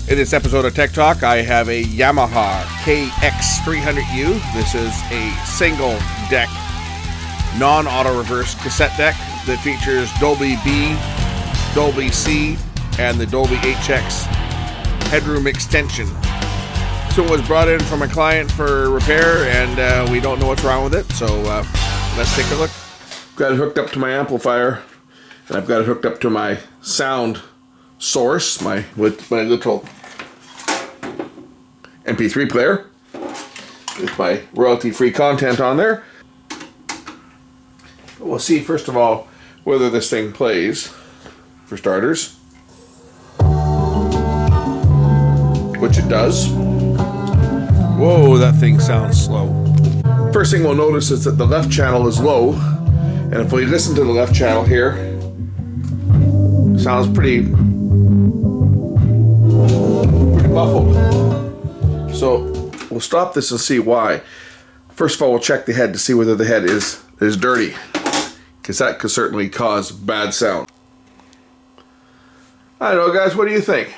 In this episode of Tech Talk, I have a Yamaha KX300U. This is a single deck, non-auto reverse cassette deck that features Dolby B, Dolby C, and the Dolby HX headroom extension. So it was brought in from a client for repair, and we don't know what's wrong with it, so let's take a look. Got it hooked up to my amplifier, and I've got it hooked up to my sound source, with my little MP3 player with my royalty-free content on there. We'll see first of all whether this thing plays, for starters, which it does. Whoa, that thing sounds slow. First thing we'll notice is that the left channel is low, and if we listen to the left channel here, it sounds pretty muffled. So we'll stop this and see why. First of all, we'll check the head to see whether the head is dirty, because that could certainly cause bad sound. I don't know, guys, what do you think?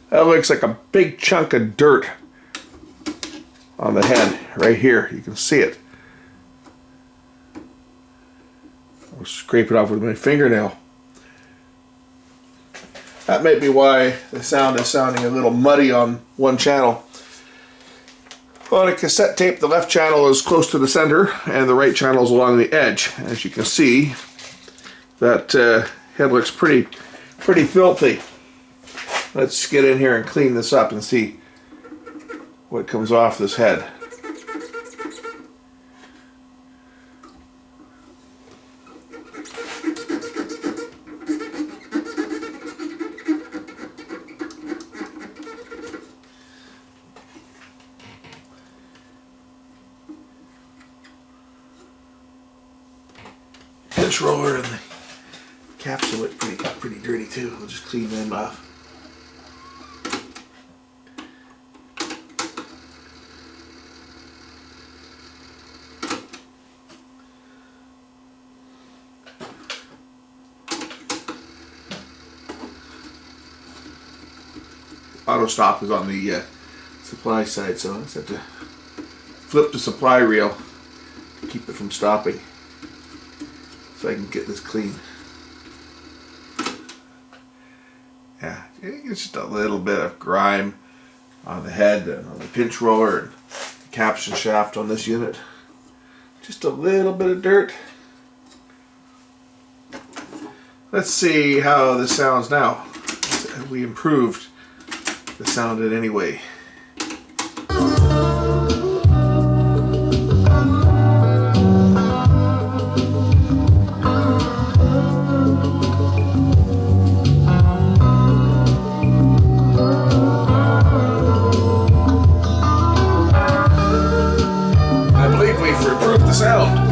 That looks like a big chunk of dirt on the head right here. You can see it. I'll scrape it off with my fingernail. That may be why the sound is sounding a little muddy on one channel. On a cassette tape, the left channel is close to the center and the right channel is along the edge. As you can see, that head looks pretty filthy. Let's get in here and clean this up and see what comes off this head. Pinch roller and the caps look pretty dirty too. We'll just clean them off. Auto stop is on the supply side, so I just have to flip the supply reel to keep it from stopping, so I can get this clean. Yeah, it's just a little bit of grime on the head and on the pinch roller and the capstan shaft on this unit. Just a little bit of dirt. Let's see how this sounds now. Have we improved the sound in any way? I believe we've improved the sound.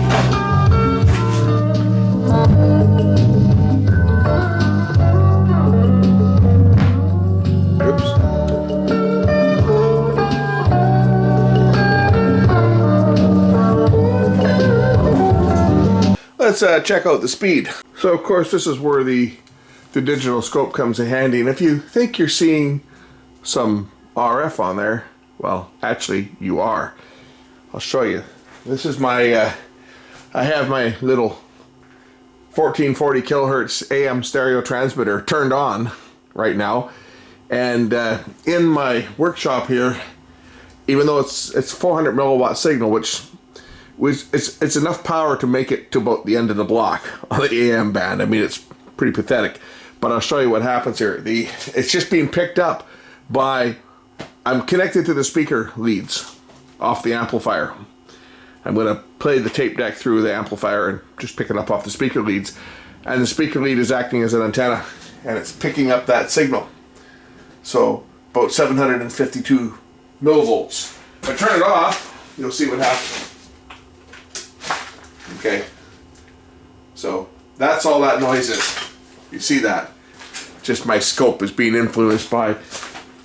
Let's check out the speed. So of course this is where the digital scope comes in handy, and if you think you're seeing some RF on there, well, actually you are. I'll show you. This is my I have my little 1440 kilohertz AM stereo transmitter turned on right now, and in my workshop here, even though it's 400 milliwatt signal, which it's enough power to make it to about the end of the block on the AM band. I mean, it's pretty pathetic, but I'll show you what happens here. It's just being picked up by, I'm connected to the speaker leads off the amplifier. I'm going to play the tape deck through the amplifier and just pick it up off the speaker leads, and the speaker lead is acting as an antenna, and it's picking up that signal. So about 752 millivolts. If I turn it off, you'll see what happens. Okay, so that's all that noise is. You see that? Just my scope is being influenced by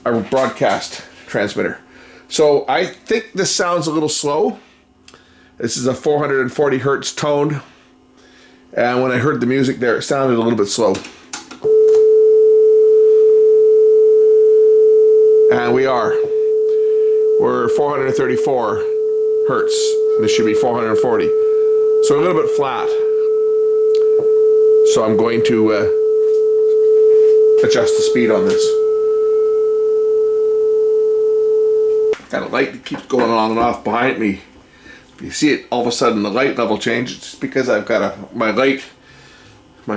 a broadcast transmitter. So I think this sounds a little slow. This is a 440 hertz tone, and when I heard the music there, it sounded a little bit slow. And we are. We're 434 hertz. This should be 440. So a little bit flat. So I'm going to adjust the speed on this. Got a light that keeps going on and off behind me. If you see it, all of a sudden the light level changes. It's because I've got my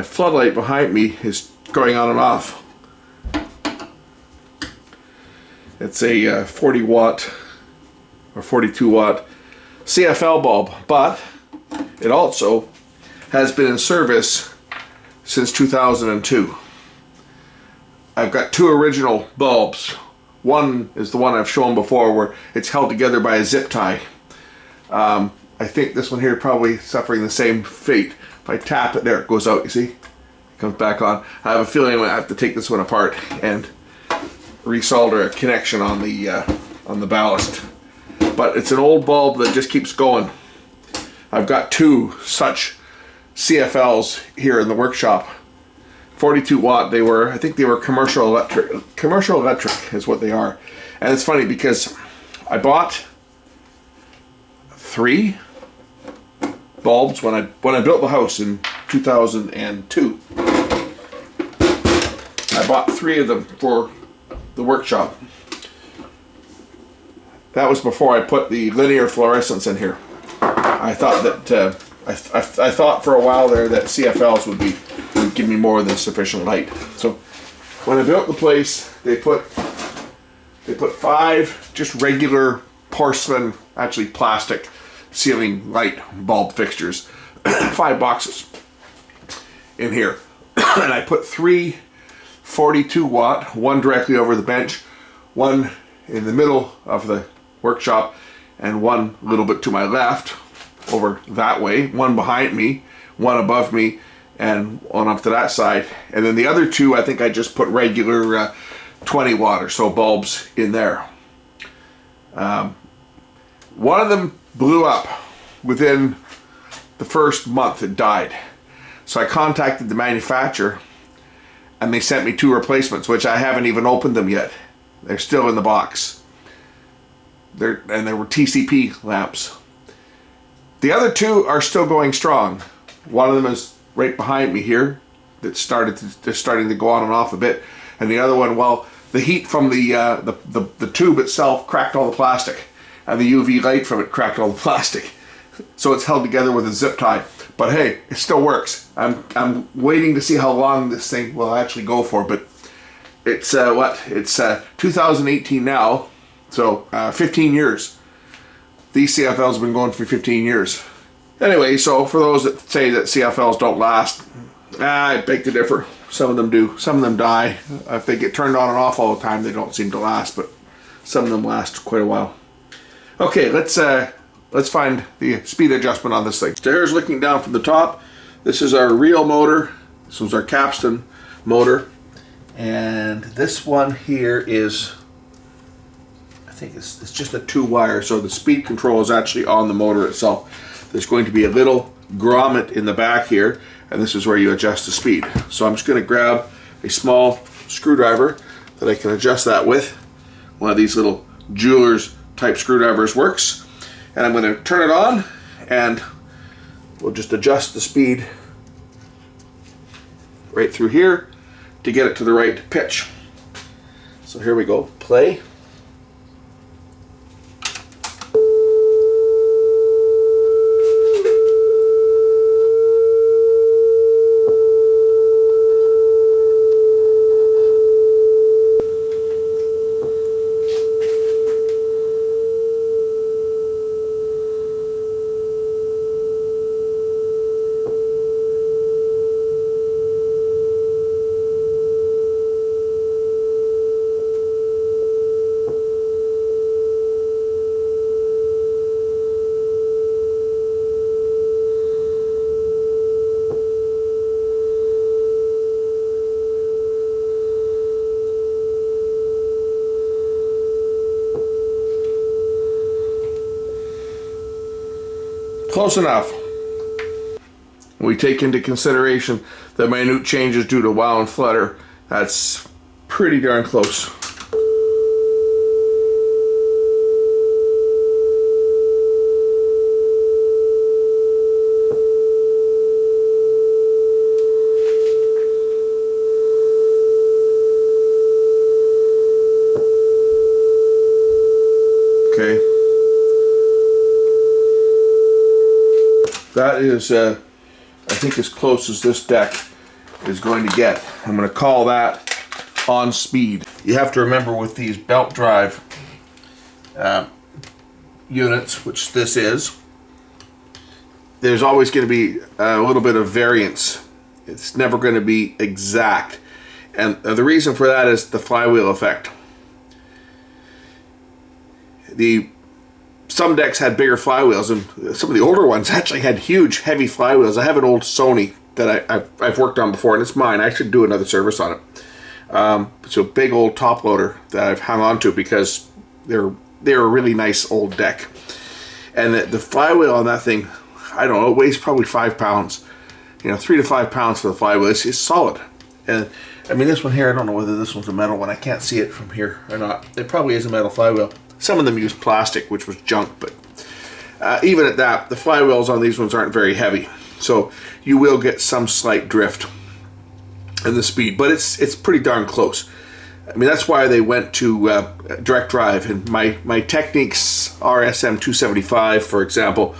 floodlight behind me is going on and off. It's a 40 watt or 42 watt CFL bulb, but it also has been in service since 2002. I've got two original bulbs. One is the one I've shown before where it's held together by a zip tie. I think this one here probably suffering the same fate. If I tap it, there it goes out, you see? It comes back on. I have a feeling I'm going to have to take this one apart and resolder a connection on the ballast. But it's an old bulb that just keeps going. I've got two such CFLs here in the workshop. 42 watt they were. I think they were commercial electric. Commercial electric is what they are. And it's funny because I bought 3 bulbs when I built the house in 2002. I bought 3 of them for the workshop. That was before I put the linear fluorescence in here. I thought that I thought for a while there that CFLs would give me more than sufficient light. So when I built the place, they put 5 just regular porcelain, actually plastic ceiling light bulb fixtures, 5 boxes in here, and I put 3 42 watt, one directly over the bench, one in the middle of the workshop, and one a little bit to my left over that way, one behind me, one above me, and one up to that side. And then the other 2, I think I just put regular 20 watt or so bulbs in there. One of them blew up within the first month. It died. So I contacted the manufacturer and they sent me 2 replacements, which I haven't even opened them yet. They're still in the box. They were TCP lamps. The other 2 are still going strong. One of them is right behind me here. They're starting to go on and off a bit, and the other one, well, the heat from the tube itself cracked all the plastic, and the UV light from it cracked all the plastic. So it's held together with a zip tie. But hey, it still works. I'm waiting to see how long this thing will actually go for, but it's it's 2018 now, so 15 years. These CFLs have been going for 15 years. Anyway, so for those that say that CFLs don't last, I beg to differ. Some of them do. Some of them die. If they get turned on and off all the time, they don't seem to last, but some of them last quite a while. Okay, let's find the speed adjustment on this thing. So here's looking down from the top. This is our real motor. This was our capstan motor. And this one here is, I think it's just a 2-wire, so the speed control is actually on the motor itself. There's going to be a little grommet in the back here, and this is where you adjust the speed. So I'm just going to grab a small screwdriver that I can adjust that with. One of these little jeweler's type screwdrivers works. And I'm going to turn it on, and we'll just adjust the speed right through here to get it to the right pitch. So here we go. Play. Close enough. We take into consideration the minute changes due to wow and flutter. That's pretty darn close. that is, I think, as close as this deck is going to get. I'm going to call that on speed. You have to remember with these belt drive units, which this is, there's always going to be a little bit of variance. It's never going to be exact. And the reason for that is the flywheel effect. Some decks had bigger flywheels, and some of the older ones actually had huge, heavy flywheels. I have an old Sony that I've worked on before, and it's mine. I should do another service on it. It's a big old top loader that I've hung on to because they're a really nice old deck. And the flywheel on that thing, I don't know, it weighs probably 5 pounds. You know, 3 to 5 pounds for the flywheel. It's solid. And I mean, this one here, I don't know whether this one's a metal one. I can't see it from here or not. It probably is a metal flywheel. Some of them use plastic, which was junk, but even at that, the flywheels on these ones aren't very heavy. So you will get some slight drift in the speed, but it's pretty darn close. I mean, that's why they went to direct drive. And my Technics RSM 275, for example,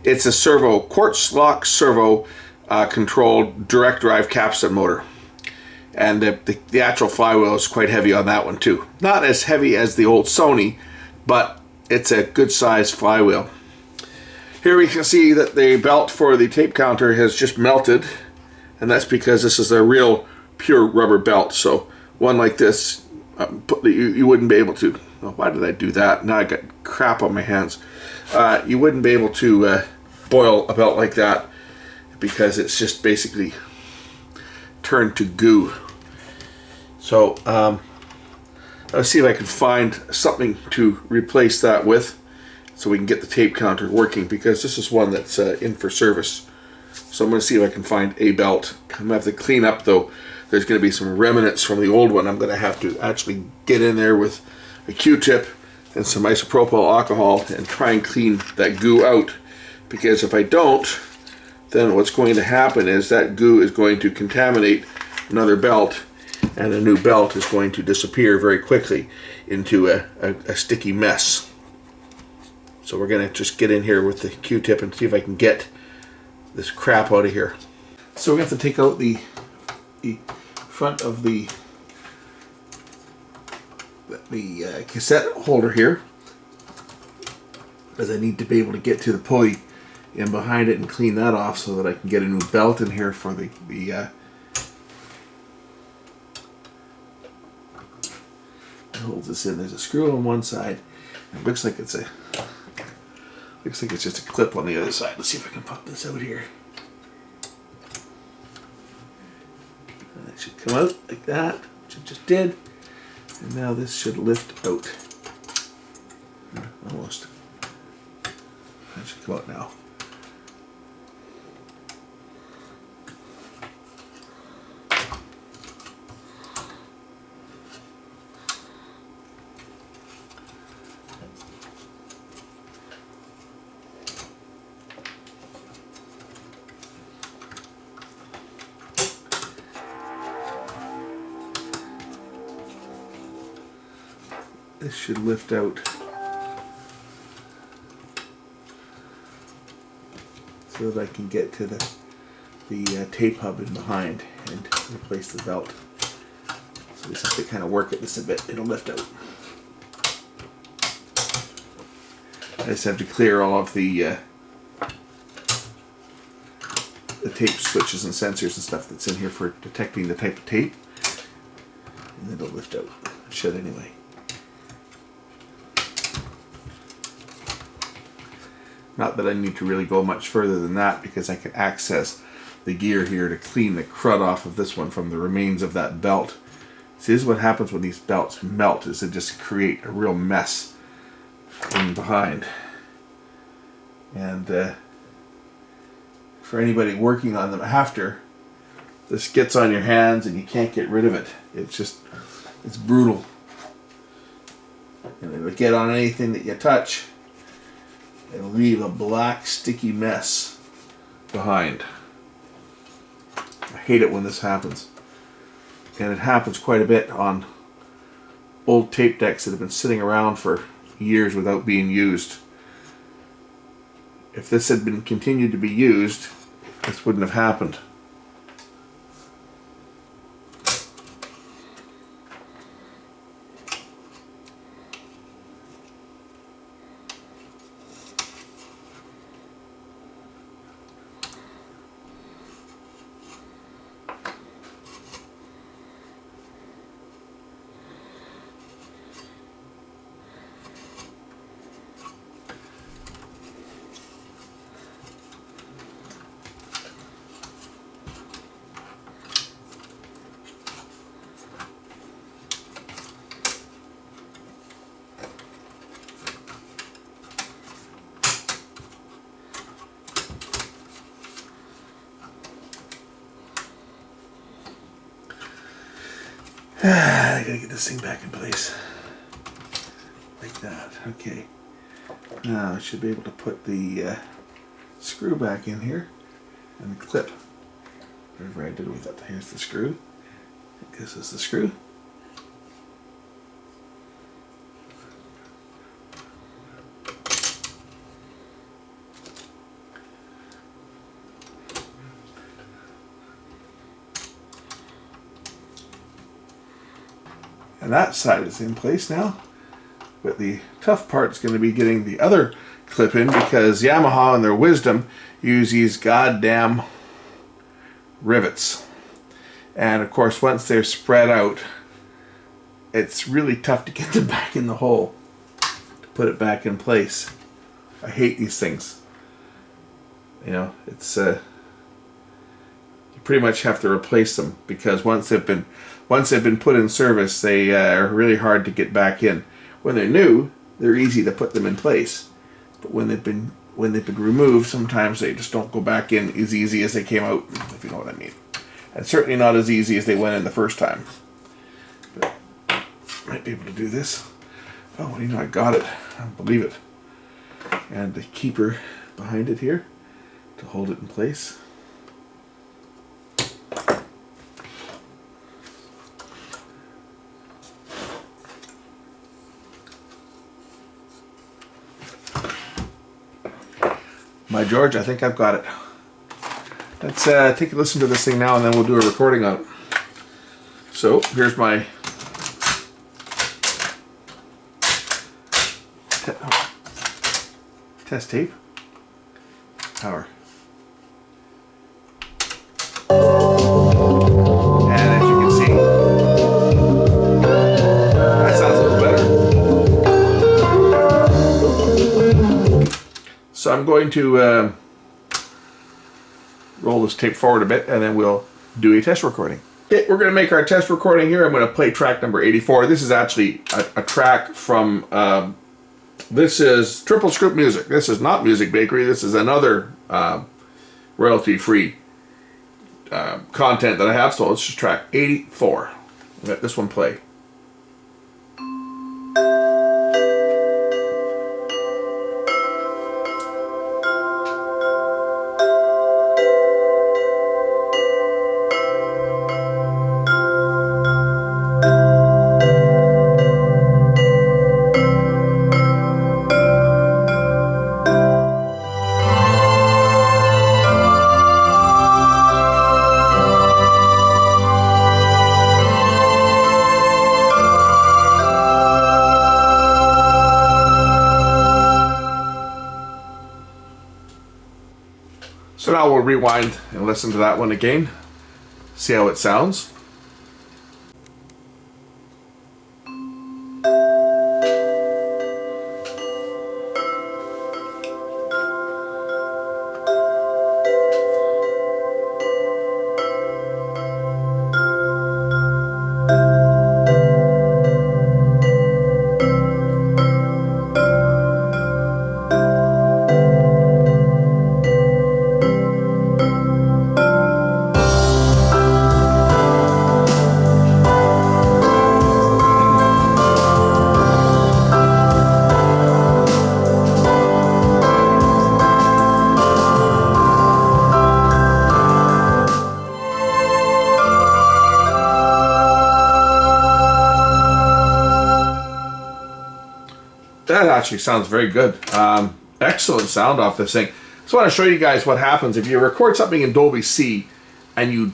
it's a servo, quartz lock servo controlled direct drive capstan motor. And the actual flywheel is quite heavy on that one too. Not as heavy as the old Sony, but it's a good sized flywheel. Here we can see that the belt for the tape counter has just melted, and that's because this is a real pure rubber belt. So one like this, you wouldn't be able to. Oh, why did I do that? Now I got crap on my hands. You wouldn't be able to boil a belt like that because it's just basically turned to goo. So let's see if I can find something to replace that with so we can get the tape counter working, because this is one that's in for service. So I'm going to see if I can find a belt. I'm going to have to clean up though. There's going to be some remnants from the old one. I'm going to have to actually get in there with a Q-tip and some isopropyl alcohol and try and clean that goo out, because if I don't, then what's going to happen is that goo is going to contaminate another belt, and a new belt is going to disappear very quickly into a sticky mess. So we're going to just get in here with the Q-tip and see if I can get this crap out of here. So we have to take out the front of the cassette holder here, because I need to be able to get to the pulley in behind it and clean that off so that I can get a new belt in here for the holds this in. There's a screw on one side. It looks like it's just a clip on the other side. Let's see if I can pop this out here. That should come out like that, which it just did. And now this should lift out. Almost. That should come out now. This should lift out so that I can get to the tape hub in behind and replace the belt. So we just have to kind of work at this a bit. It'll lift out. I just have to clear all of the tape switches and sensors and stuff that's in here for detecting the type of tape, and it'll lift out. It should anyway. Not that I need to really go much further than that, because I can access the gear here to clean the crud off of this one from the remains of that belt. See, this is what happens when these belts melt, is they just create a real mess in behind. And for anybody working on them after, this gets on your hands and you can't get rid of it. It's brutal. And it'll get on anything that you touch. It'll leave a black sticky mess behind. I hate it when this happens. And it happens quite a bit on old tape decks that have been sitting around for years without being used. if this had been continued to be used, this wouldn't have happened. I gotta get this thing back in place. Like that. Okay. Now I should be able to put the screw back in here and the clip. Whatever I did with it. Here's the screw. I think this is the screw. And that side is in place now. But the tough part's going to be getting the other clip in, because Yamaha in their wisdom use these goddamn rivets. And of course, once they're spread out, it's really tough to get them back in the hole to put it back in place. I hate these things. You know, it's you pretty much have to replace them, because once they've been put in service, they are really hard to get back in. When they're new, they're easy to put them in place, but when they've been removed, sometimes they just don't go back in as easy as they came out, if you know what I mean. And certainly not as easy as they went in the first time. But I might be able to do this. Oh, you know, I got it. I don't believe it. And the keeper behind it here to hold it in place. By George, I think I've got it. Let's take a listen to this thing now, and then we'll do a recording on it. So, here's my test tape. Power. And as you can see, that sounds a little better. So I'm going to roll this tape forward a bit, and then we'll do a test recording. Okay, we're going to make our test recording here. I'm going to play track number 84. This is actually a track from, this is Triple Scoop Music. This is not Music Bakery. This is another royalty-free content that I have. So let's just track 84. Let this one play. So now we'll rewind and listen to that one again, see how it sounds. That actually sounds very good. Excellent sound off this thing. Just want to show you guys what happens if you record something in Dolby C and you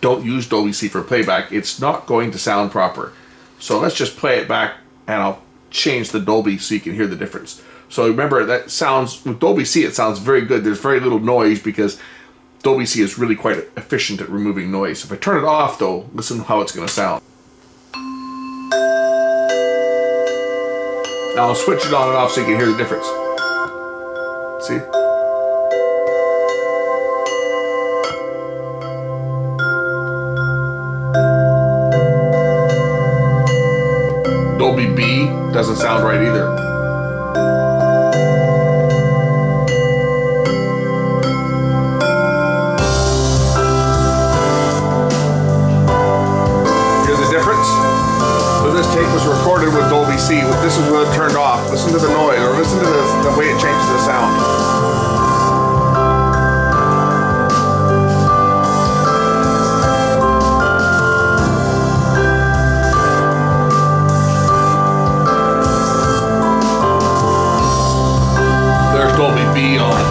don't use Dolby C for playback. It's not going to sound proper. So let's just play it back, and I'll change the Dolby so you can hear the difference. So remember, that sounds, with Dolby C it sounds very good. There's very little noise because Dolby C is really quite efficient at removing noise. If I turn it off though, listen how it's going to sound. Now I'll switch it on and off so you can hear the difference. See? Dolby B doesn't sound right either. Recorded with Dolby C. This is when it turned off. Listen to the noise, or listen to the way it changes the sound. There's Dolby B on.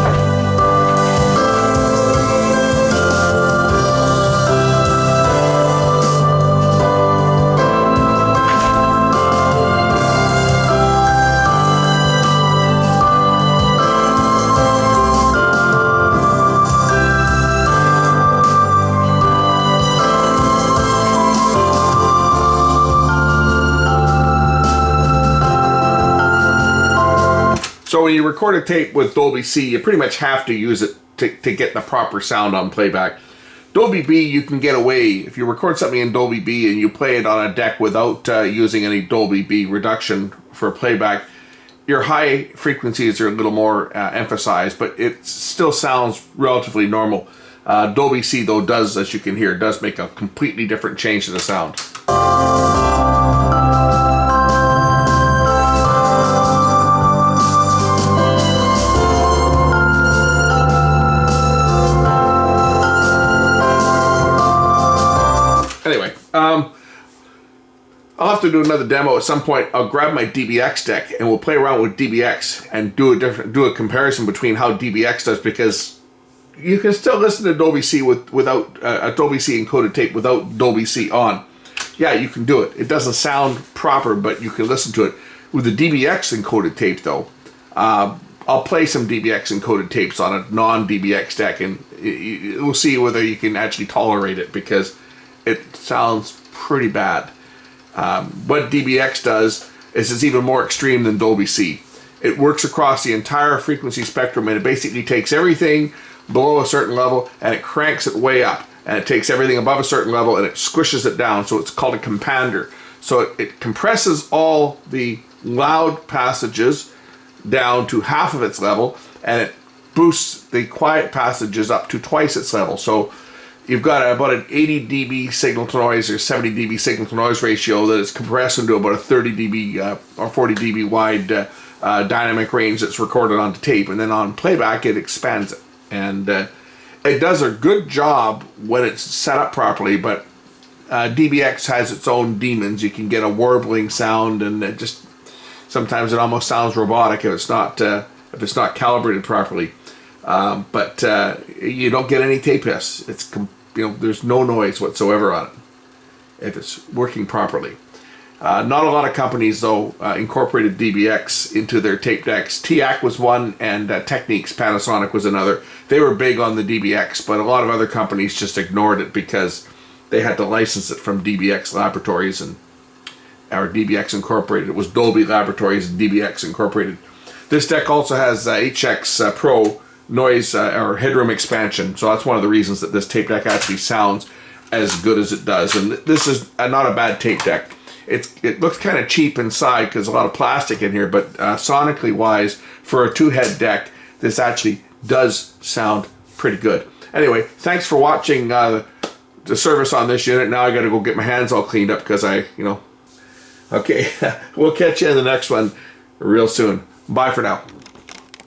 So when you record a tape with Dolby C, you pretty much have to use it to get the proper sound on playback. Dolby B, you can get away. If you record something in Dolby B and you play it on a deck without using any Dolby B reduction for playback, your high frequencies are a little more emphasized, but it still sounds relatively normal. Dolby C, though, does, as you can hear, does make a completely different change to the sound. Anyway, I'll have to do another demo at some point. I'll grab my DBX deck and we'll play around with DBX and do a comparison between how DBX does, because you can still listen to Dolby C without a Dolby C encoded tape without Dolby C on. Yeah, you can do it. It doesn't sound proper, but you can listen to it. With the DBX encoded tape though, I'll play some DBX encoded tapes on a non-DBX deck, and we'll see whether you can actually tolerate it, because it sounds pretty bad. What DBX does is it's even more extreme than Dolby C. It works across the entire frequency spectrum, and it basically takes everything below a certain level and it cranks it way up, and it takes everything above a certain level and it squishes it down. So it's called a compander. So it compresses all the loud passages down to half of its level, and it boosts the quiet passages up to twice its level. So you've got about an 80 dB signal to noise or 70 dB signal to noise ratio that is compressed into about a 30 dB or 40 dB wide dynamic range that's recorded onto tape, and then on playback it expands it. And it does a good job when it's set up properly, but DBX has its own demons. You can get a warbling sound, and it just sometimes it almost sounds robotic if it's not calibrated properly. But you don't get any tape hiss. It's there's no noise whatsoever on it if it's working properly. Not a lot of companies though incorporated DBX into their tape decks. TIAC was one, and Technics Panasonic was another. They were big on the DBX, but a lot of other companies just ignored it because they had to license it from DBX Laboratories and our DBX Incorporated. It was Dolby Laboratories and DBX Incorporated. This deck also has HX Pro noise or headroom expansion, so that's one of the reasons that this tape deck actually sounds as good as it does. And this is not a bad tape deck. It looks kind of cheap inside because a lot of plastic in here, but sonically wise, for a two-head deck, this actually does sound pretty good. Anyway, thanks for watching the service on this unit. Now I got to go get my hands all cleaned up because okay. We'll catch you in the next one real soon. Bye for now.